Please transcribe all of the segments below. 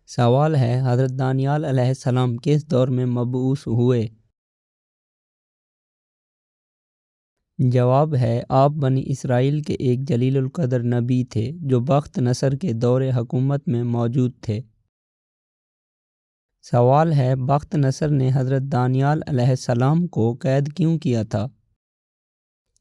سوال ہے حضرت دانیال علیہ السلام کس دور میں مبعوث ہوئے؟ جواب ہے آپ بنی اسرائیل کے ایک جلیل القدر نبی تھے جو بخت نصر کے دور حکومت میں موجود تھے۔ سوال ہے بخت نصر نے حضرت دانیال علیہ السلام کو قید کیوں کیا تھا؟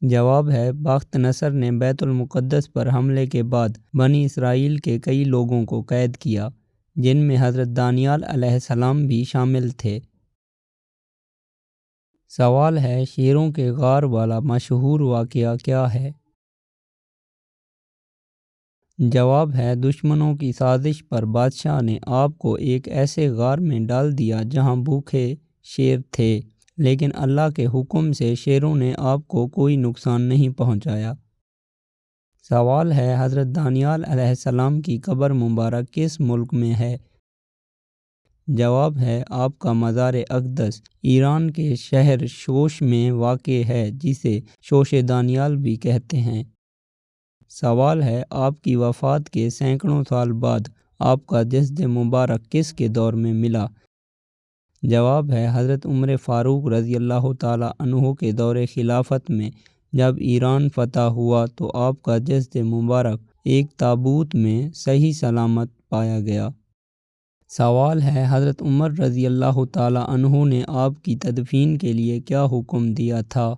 جواب ہے بخت نصر نے بیت المقدس پر حملے کے بعد بنی اسرائیل کے کئی لوگوں کو قید کیا جن میں حضرت دانیال علیہ السلام بھی شامل تھے۔ سوال ہے شیروں کے غار والا مشہور واقعہ کیا ہے؟ جواب ہے دشمنوں کی سازش پر بادشاہ نے آپ کو ایک ایسے غار میں ڈال دیا جہاں بھوکے شیر تھے، لیکن اللہ کے حکم سے شیروں نے آپ کو کوئی نقصان نہیں پہنچایا۔ سوال ہے حضرت دانیال علیہ السلام کی قبر مبارک کس ملک میں ہے؟ جواب ہے آپ کا مزار اقدس ایران کے شہر شوش میں واقع ہے جسے شوش دانیال بھی کہتے ہیں۔ سوال ہے آپ کی وفات کے سینکڑوں سال بعد آپ کا جسد مبارک کس کے دور میں ملا؟ جواب ہے حضرت عمر فاروق رضی اللہ تعالیٰ عنہ کے دور خلافت میں جب ایران فتح ہوا تو آپ کا جسد مبارک ایک تابوت میں صحیح سلامت پایا گیا۔ سوال ہے حضرت عمر رضی اللہ تعالیٰ عنہ نے آپ کی تدفین کے لیے کیا حکم دیا تھا؟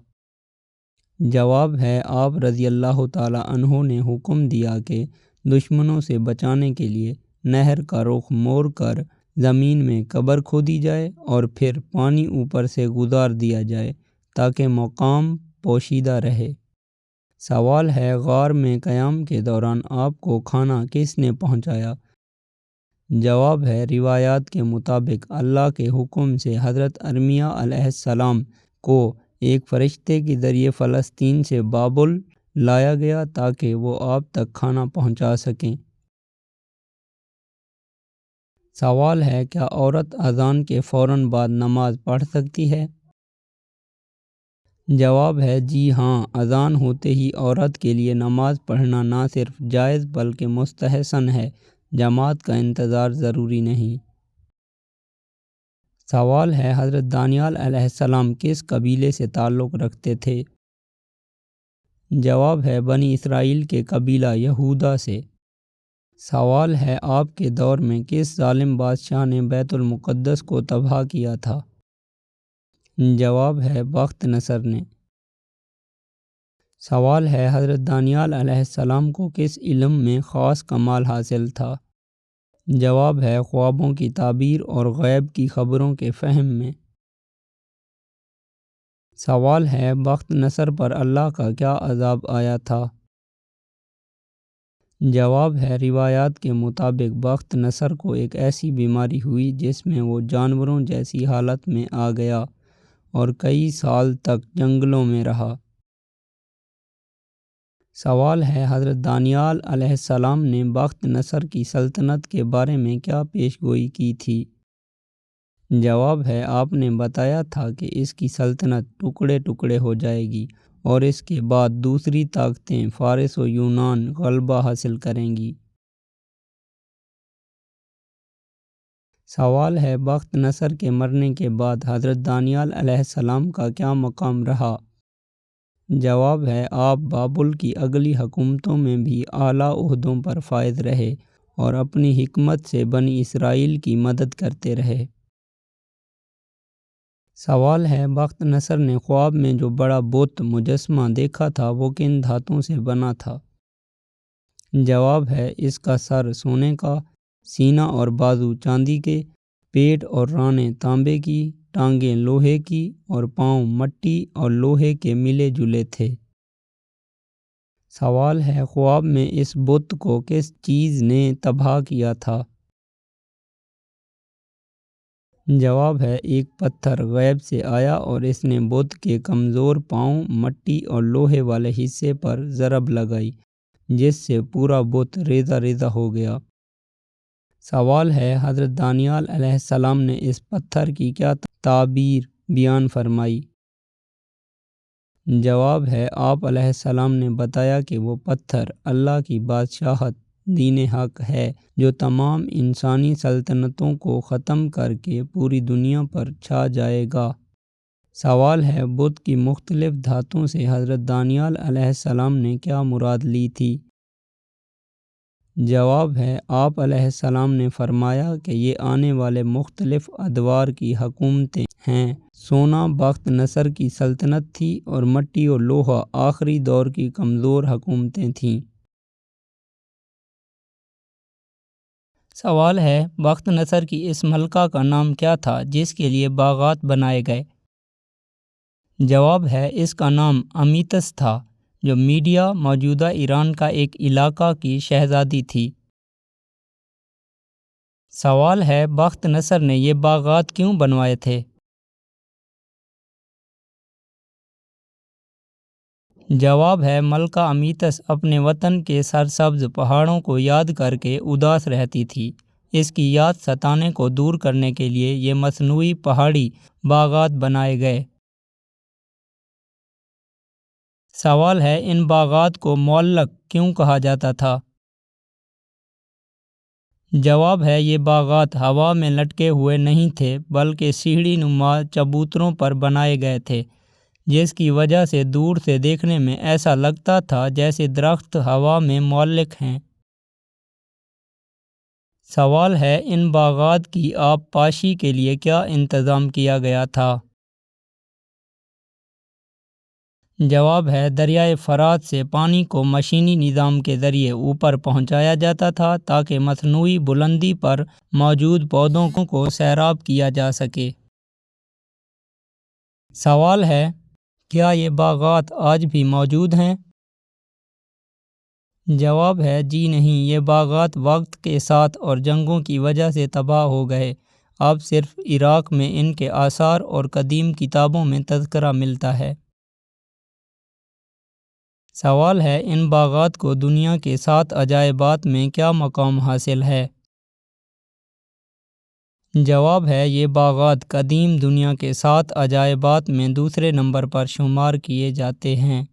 جواب ہے آپ رضی اللہ تعالیٰ عنہ نے حکم دیا کہ دشمنوں سے بچانے کے لیے نہر کا رخ موڑ کر زمین میں قبر کھودی جائے اور پھر پانی اوپر سے گزار دیا جائے تاکہ مقام پوشیدہ رہے۔ سوال ہے غار میں قیام کے دوران آپ کو کھانا کس نے پہنچایا؟ جواب ہے روایات کے مطابق اللہ کے حکم سے حضرت ارمیہ علیہ السلام کو ایک فرشتے کے ذریعے فلسطین سے بابل لایا گیا تاکہ وہ آپ تک کھانا پہنچا سکیں۔ سوال ہے کیا عورت اذان کے فوراً بعد نماز پڑھ سکتی ہے؟ جواب ہے جی ہاں، اذان ہوتے ہی عورت کے لیے نماز پڑھنا نہ صرف جائز بلکہ مستحسن ہے، جماعت کا انتظار ضروری نہیں۔ سوال ہے حضرت دانیال علیہ السلام کس قبیلے سے تعلق رکھتے تھے؟ جواب ہے بنی اسرائیل کے قبیلہ یہودا سے۔ سوال ہے آپ کے دور میں کس ظالم بادشاہ نے بیت المقدس کو تباہ کیا تھا؟ جواب ہے بخت نصر نے۔ سوال ہے حضرت دانیال علیہ السلام کو کس علم میں خاص کمال حاصل تھا؟ جواب ہے خوابوں کی تعبیر اور غیب کی خبروں کے فہم میں۔ سوال ہے بخت نصر پر اللہ کا کیا عذاب آیا تھا؟ جواب ہے روایات کے مطابق بخت نصر کو ایک ایسی بیماری ہوئی جس میں وہ جانوروں جیسی حالت میں آ گیا اور کئی سال تک جنگلوں میں رہا۔ سوال ہے حضرت دانیال علیہ السلام نے بخت نصر کی سلطنت کے بارے میں کیا پیش گوئی کی تھی؟ جواب ہے آپ نے بتایا تھا کہ اس کی سلطنت ٹکڑے ٹکڑے ہو جائے گی اور اس کے بعد دوسری طاقتیں فارس و یونان غلبہ حاصل کریں گی۔ سوال ہے بخت نصر کے مرنے کے بعد حضرت دانیال علیہ السلام کا کیا مقام رہا؟ جواب ہے آپ بابل کی اگلی حکومتوں میں بھی اعلیٰ عہدوں پر فائز رہے اور اپنی حکمت سے بنی اسرائیل کی مدد کرتے رہے۔ سوال ہے بخت نصر نے خواب میں جو بڑا بت مجسمہ دیکھا تھا وہ کن دھاتوں سے بنا تھا؟ جواب ہے اس کا سر سونے کا، سینہ اور بازو چاندی کے، پیٹ اور رانیں تانبے کی، ٹانگیں لوہے کی اور پاؤں مٹی اور لوہے کے ملے جلے تھے۔ سوال ہے خواب میں اس بت کو کس چیز نے تباہ کیا تھا؟ جواب ہے ایک پتھر غیب سے آیا اور اس نے بت کے کمزور پاؤں، مٹی اور لوہے والے حصے پر ضرب لگائی جس سے پورا بت ریزہ ریزہ ہو گیا۔ سوال ہے حضرت دانیال علیہ السلام نے اس پتھر کی کیا تعبیر بیان فرمائی؟ جواب ہے آپ علیہ السلام نے بتایا کہ وہ پتھر اللہ کی بادشاہت دین حق ہے جو تمام انسانی سلطنتوں کو ختم کر کے پوری دنیا پر چھا جائے گا۔ سوال ہے، بت کی مختلف دھاتوں سے حضرت دانیال علیہ السلام نے کیا مراد لی تھی؟ جواب ہے، آپ علیہ السلام نے فرمایا کہ یہ آنے والے مختلف ادوار کی حکومتیں ہیں۔ سونا بخت نصر کی سلطنت تھی اور مٹی اور لوہا آخری دور کی کمزور حکومتیں تھیں۔ سوال ہے، بخت نصر کی اس ملکہ کا نام کیا تھا جس کے لیے باغات بنائے گئے؟ جواب ہے، اس کا نام امیتس تھا جو میڈیا موجودہ ایران کا ایک علاقہ کی شہزادی تھی۔ سوال ہے، بخت نصر نے یہ باغات کیوں بنوائے تھے؟ جواب ہے، ملکہ امیتس اپنے وطن کے سرسبز پہاڑوں کو یاد کر کے اداس رہتی تھی۔ اس کی یاد ستانے کو دور کرنے کے لیے یہ مصنوعی پہاڑی باغات بنائے گئے۔ سوال ہے، ان باغات کو معلق کیوں کہا جاتا تھا؟ جواب ہے، یہ باغات ہوا میں لٹکے ہوئے نہیں تھے بلکہ سیڑھی نما چبوتروں پر بنائے گئے تھے، جس کی وجہ سے دور سے دیکھنے میں ایسا لگتا تھا جیسے درخت ہوا میں معلق ہیں۔ سوال ہے، ان باغات کی آب پاشی کے لیے کیا انتظام کیا گیا تھا؟ جواب ہے، دریائے فرات سے پانی کو مشینی نظام کے ذریعے اوپر پہنچایا جاتا تھا تاکہ مصنوعی بلندی پر موجود پودوں کو سیراب کیا جا سکے۔ سوال ہے، کیا یہ باغات آج بھی موجود ہیں؟ جواب ہے، جی نہیں، یہ باغات وقت کے ساتھ اور جنگوں کی وجہ سے تباہ ہو گئے۔ اب صرف عراق میں ان کے آثار اور قدیم کتابوں میں تذکرہ ملتا ہے۔ سوال ہے، ان باغات کو دنیا کے 7 عجائبات میں کیا مقام حاصل ہے؟ جواب ہے، یہ باغات قدیم دنیا کے 7 عجائبات میں دوسرے نمبر پر شمار کیے جاتے ہیں۔